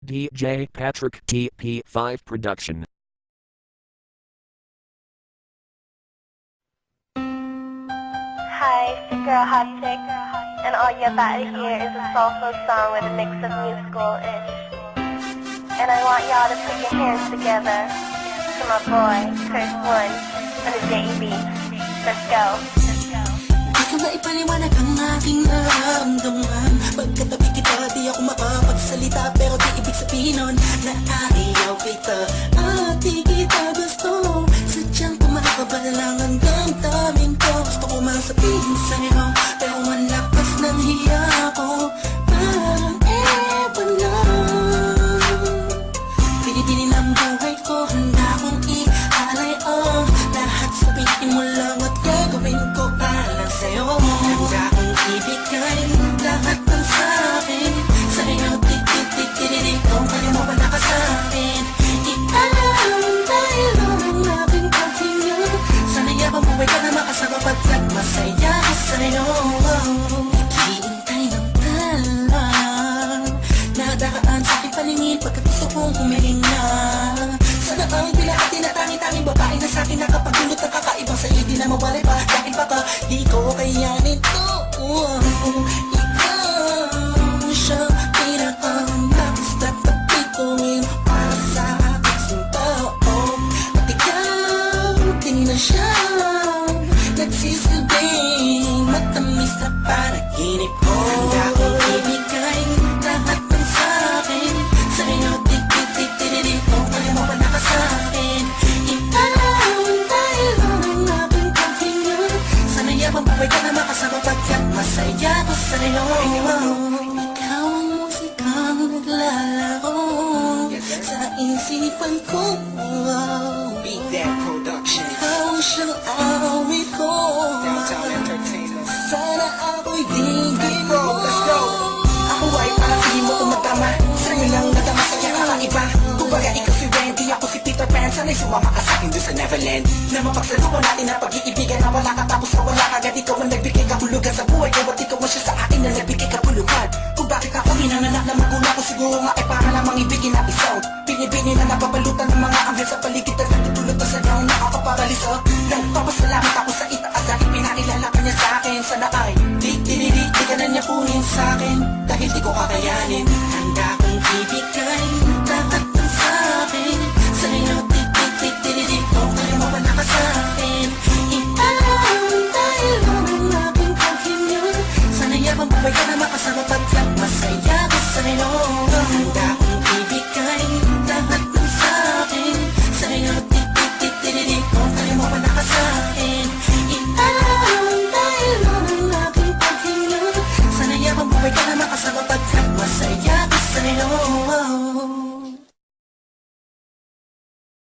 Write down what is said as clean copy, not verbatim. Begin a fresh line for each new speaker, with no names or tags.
DJ Patrick TP5 Production.
Hi, it's your girl Hot Chick, and all you're about to hear is a soulful song with a mix of musical-ish. And I want y'all to put your hands together to my boy, Curse One, on the JB. Let's go.
Di ko na ipaliwanag ang aking nararamdaman. Pagkatabi kita, di ako makapagsalita, pero di ibig sabihin nun na ayaw kita at di kita gusto. Sadyang pumakabal lang ang damdamin ko. Gusto ko mang sabihin sa'yo, pero malakas ng hiya ko. Parang ewan lang, pinipili ng buhay ko, handa kong ialay ang lahat. Sabihin mo lang at gagawin ko para sa'yo. Handa kong ibigay lahat ng sa'kin sa'yo. Tik-tik-tik-tik-tik, kung kaya mo wala ka sa'kin. Ikaw dahil ang aking paghinga. Sana yabang buhay ka na makasama pagkat masaya ka sa'yo. Hihintay ng talang nadaan sa aking paningin pagkat gusto kong humiling na. Sana ang bila at tinatangi-tanging babae na sa'kin nakapagdulot ng kakaibang sa'yo di na mawalay pa. Dahil baka di ko kayanin to. Ikaw siya pinaka-nais na tapituin para sa aking sintao. At ikaw din na siya nagsisilbing matamis na panaginip ko. Handa kong ibigay lahat ng sa'kin sa'yo. Tik-tik-tik-tik-tik, kung kaya mo wala ka sa'kin. Ikaw dahil ang aking paghinga. Sana yabang buhay ka na makasama pagkat masaya ko sa'yo. Ikaw ang musikang naglalaro sa isipan ko.
Beat That Production.
Ikaw siyang awit ko.
Downtown Entertainment.
Sana ako'y dinggin mo.
Let's go. Ako ay parang hindi mo tumatama. Sa'yo lang nadama sa kaya kakaiba. Kumbaga ikaw si Wendy, ako si Peter Pan. Sana'y sumama ka sa'kin doon sa Neverland. Na mapagsaluhan natin ang pag-iibigan na wala ka tapos na wala kagad. Ikaw ang nagbigay kahulugan sa buhay ko at ikaw ang siya sa akin na nagbigay kapuluhan. Kung bakit ako minanganak na magulang ko, siguro nga ay para lamang ibigin na isaw. Binibini na napapalutan ng mga anghel sa paligid at nagtutulot na sayaw na nakakaparaliso. Nagpapasalamat ako sa itaas dahil pinakilala ka niya sa'kin. Sana ay di ka na niya punin sa'kin dahil di ko kakayanin. Handa kong ibigay lahat ng sa'kin sa'yo. Tik-tik-tik-tik, kung kaya mo wala ka sa'kin. Ikaw dahil ang aking paghinga. Sana yabang buhay ka na makasama pagkat masaya ko sa'yo. Handa kong ibigay lahat ng sa'kin sa'yo. Tik-tik-tik-tik, kung kaya mo wala ka sa'kin. Ikaw dahil ang aking paghinga. Sana yabang buhay ka na makasama pagkat masaya ko sa'yo.